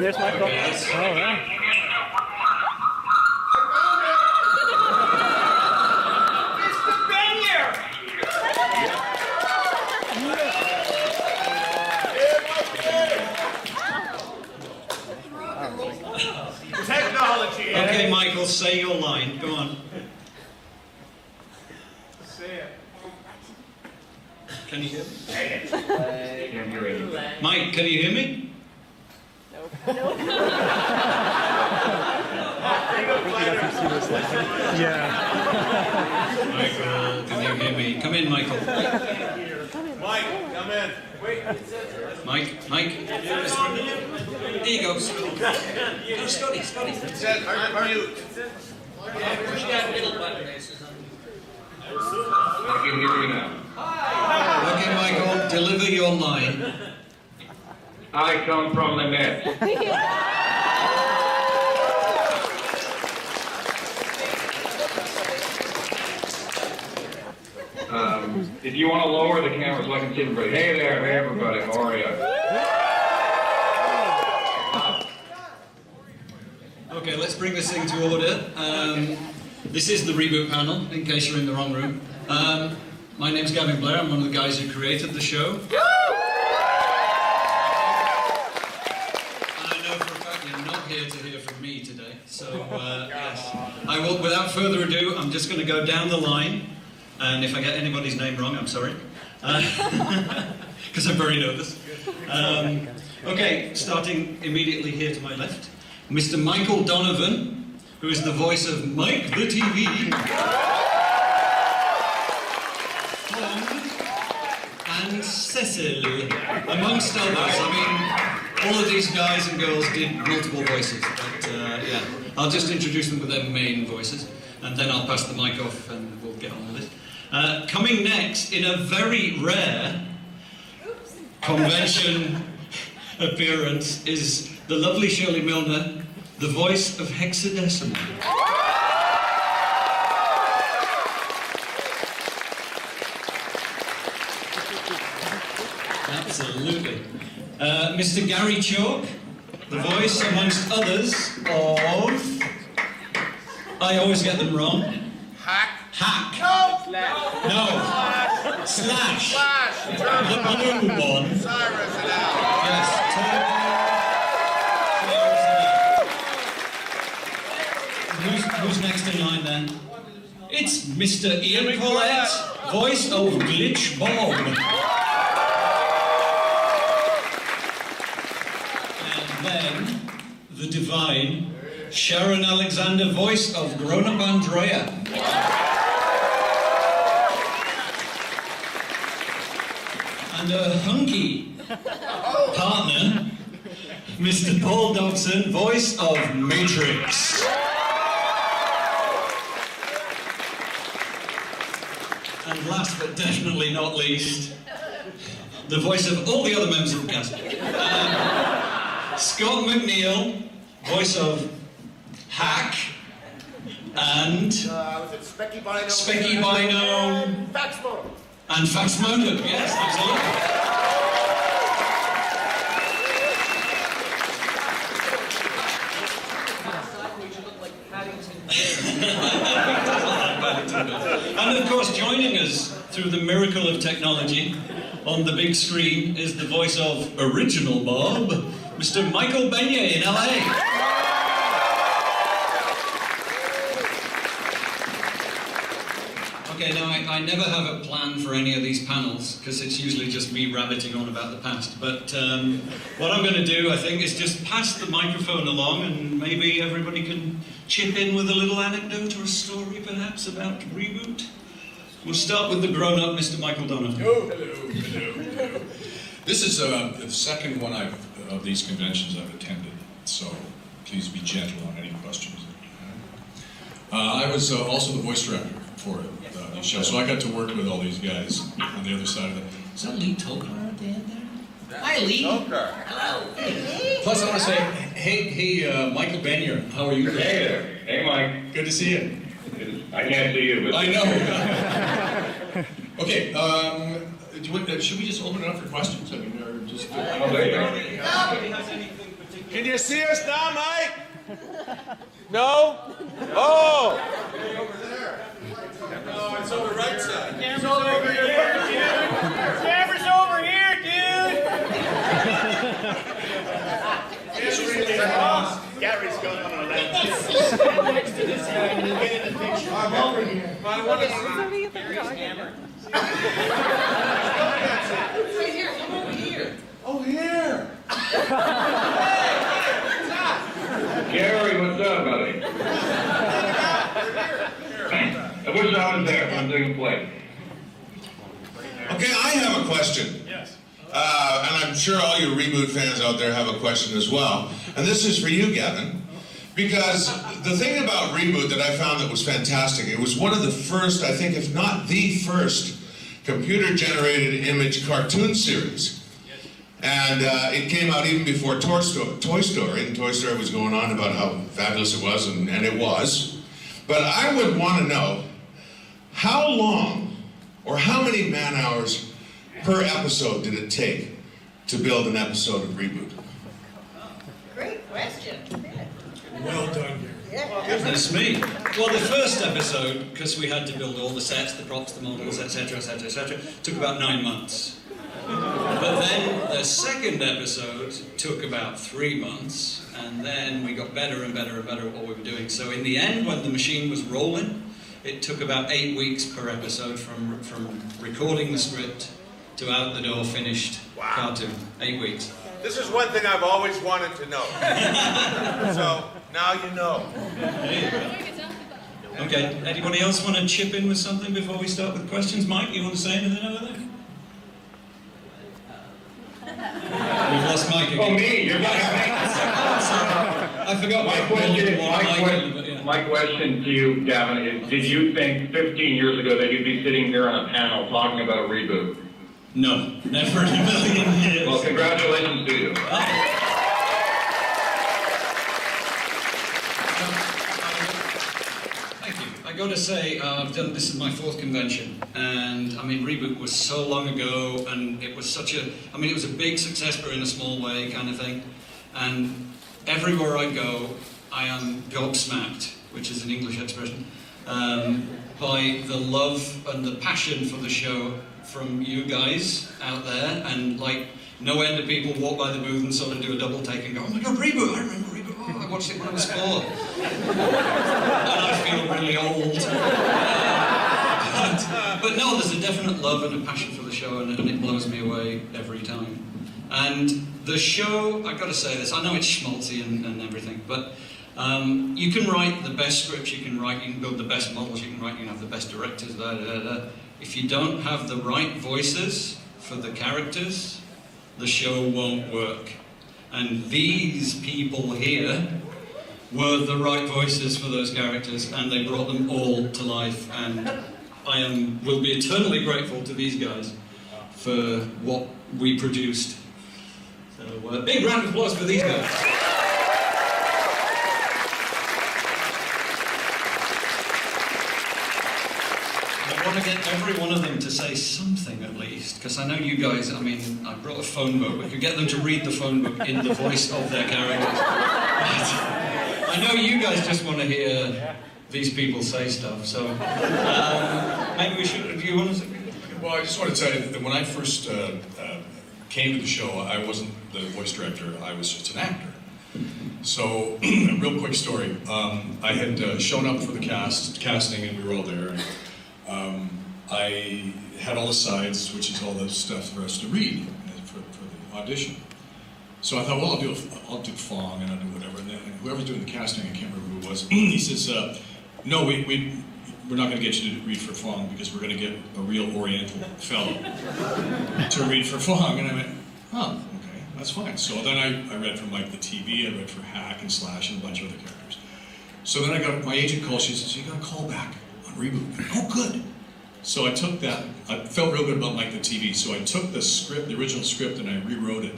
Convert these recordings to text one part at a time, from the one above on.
there's Michael. Okay, all right. Mr. Benyaer! Technology. Okay, Michael, say your line. Go on. Say it. Can you hear me? Say it. Mike, can you hear me? Yeah. Michael, can you hear me? Come in, Michael. Mike, come in. Wait. Mike. There you go. No, Scotty. Said, mute. Push that middle button. I can hear you now. Okay, Michael, deliver your line. I come from the net. If you want to lower the camera so I can see everybody. Hey there, hey everybody, how are you? Okay, let's bring this thing to order. This is the ReBoot panel, in case you're in the wrong room. My name's Gavin Blair, I'm one of the guys who created the show. And I know for a fact you're not here to hear from me today, so yes. I will, without further ado, I'm just going to go down the line, and if I get anybody's name wrong, I'm sorry. Because I'm very nervous. Okay, starting immediately here to my left. Mr. Michael Donovan, who is the voice of Mike the TV. And Cecil, amongst others. I mean, all of these guys and girls did multiple voices, but yeah. I'll just introduce them with their main voices, and then I'll pass the mic off and we'll get on with it. Coming next, in a very rare convention appearance, is the lovely Shirley Milliner, the voice of Hexadecimal. Absolutely. Mr. Garry Chalk, the voice, amongst others, of... I always get them wrong. Hack. No. Slash. The blue one. Cyrus and Al. Yes. Who's next in line then? It's Mr. Ian Corlett, voice of Glitch Bob. And then the divine Sharon Alexander, voice of grown-up Andrea. And a hunky partner, Mr. Paul Dobson, voice of Matrix. And last but definitely not least, the voice of all the other members of the cast. Scott McNeil, voice of Hack, and Was it Specky Bino? Specky Bino. Fax Motor. And Fax Motor, yes, absolutely. And of course, joining us through the miracle of technology on the big screen is the voice of Original Bob, Mr. Michael Benyaer in LA. Okay, now I never have a plan for any of these panels because it's usually just me rabbiting on about the past. But what I'm going to do, I think, is just pass the microphone along and maybe everybody can chip in with a little anecdote or a story, perhaps, about ReBoot. We'll start with the grown-up, Mr. Michael Donovan. Hello. This is the second one of these conventions I've attended, so please be gentle on any questions. I was also the voice director for the show, so I got to work with all these guys on the other side of it. Is that Lee Tolkar at the end there? Hi, Lee. Tolkar. Hello. Plus, I want to say, hey, Michael Benyaer, how are you? Hey there. Hey, Mike. Good to see you. I can't see you, but... I know. Okay, should we just open it up for questions? I mean, or just... Oh, there you go. Nobody has anything particular Can you see us now, Mike? No? Oh! No, it's on the right side. Camera's over here, dude. Camera's over here, dude. Gary's going on the left. Next to this guy. Get in the picture. I'm over here. I want to see. Gary's camera. Right here. Come over here. Oh, here. Gary, what's up, buddy? I wish I was there. I'm doing a play. Okay, I have a question. Yes. And I'm sure all you ReBoot fans out there have a question as well. And this is for you, Gavin. Because the thing about ReBoot that I found that was fantastic, it was one of the first, I think, if not the first, computer-generated image cartoon series. And it came out even before Toy Story, and Toy Story was going on about how fabulous it was, and it was. But I would want to know, how long, or how many man-hours per episode did it take to build an episode of ReBoot? Great question. Well done, Gary. Goodness me. Well, the first episode, because we had to build all the sets, the props, the models, etc., etc., etc., took about 9 months. But then the second episode took about 3 months, and then we got better and better and better at what we were doing. So in the end, when the machine was rolling, it took about 8 weeks per episode from recording the script to out the door finished cartoon. 8 weeks. This is one thing I've always wanted to know. So, now you know. Okay, anybody else want to chip in with something before we start with questions? Mike, you want to say anything over there? We've lost Mike again. Oh, me? You're not I forgot my question to you, Gavin, is did you think 15 years ago that you'd be sitting here on a panel talking about a reboot? No, never in a million years. Well, congratulations to you. Thank you. I got to say, this is my 4th convention, and I mean, ReBoot was so long ago, and it was such a, it was a big success, but in a small way kind of thing. And everywhere I go, I am gobsmacked, which is an English expression, by the love and the passion for the show from you guys out there, and like no end of people walk by the booth and sort of do a double take and go, oh my god, ReBoot, I remember ReBoot, oh, I watched it when I was 4. And I feel really old. But no, there's a definite love and a passion for the show, and it blows me away every time. And the show, I've got to say this, I know it's schmaltzy and everything, but you can write the best scripts you can write, you can build the best models you can write, you can have the best directors, If you don't have the right voices for the characters, the show won't work. And these people here were the right voices for those characters, and they brought them all to life, and will be eternally grateful to these guys for what we produced. So big round of applause for these guys. I want to get every one of them to say something at least, because I know you guys, I brought a phone book. We could get them to read the phone book in the voice of their characters. I know you guys just want to hear these people say stuff, so maybe we should, do you want to say? Well, I just want to tell you that when I first came to the show, I wasn't the voice director, I was just an actor. So, a real quick story. I had shown up for the casting, and we were all there. I had all the sides, which is all the stuff for us to read for the audition. So I thought, well, I'll do Fong and I'll do whatever. And then whoever's doing the casting, I can't remember who it was. He says, no, we're not going to get you to read for Fong because we're going to get a real Oriental fellow to read for Fong. And I went, oh, okay, that's fine. So then I read for Mike the TV, I read for Hack and Slash and a bunch of other characters. So then I got my agent called. She says, you got a call back on ReBoot. Oh, good. So I took that. I felt real good about Mike the TV. So I took the script, the original script, and I rewrote it.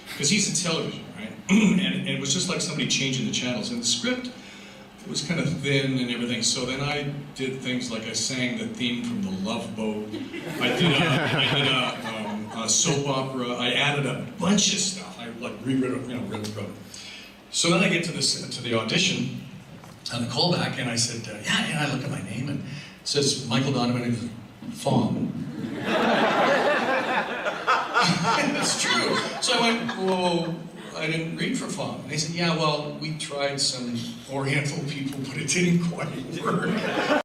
Because he's in television, right? and it was just like somebody changing the channels. And the script was kind of thin and everything. So then I did things like I sang the theme from The Love Boat. I did a soap opera. I added a bunch of stuff. I like rewrote it, So then I get to the audition, and the callback, and I said, yeah, I look at my name, and it says Michael Donovan, and he goes, Fawn. It's true. So I went, whoa, I didn't read for Fawn. And they said, yeah, well, we tried some Oriental people, but it didn't quite work.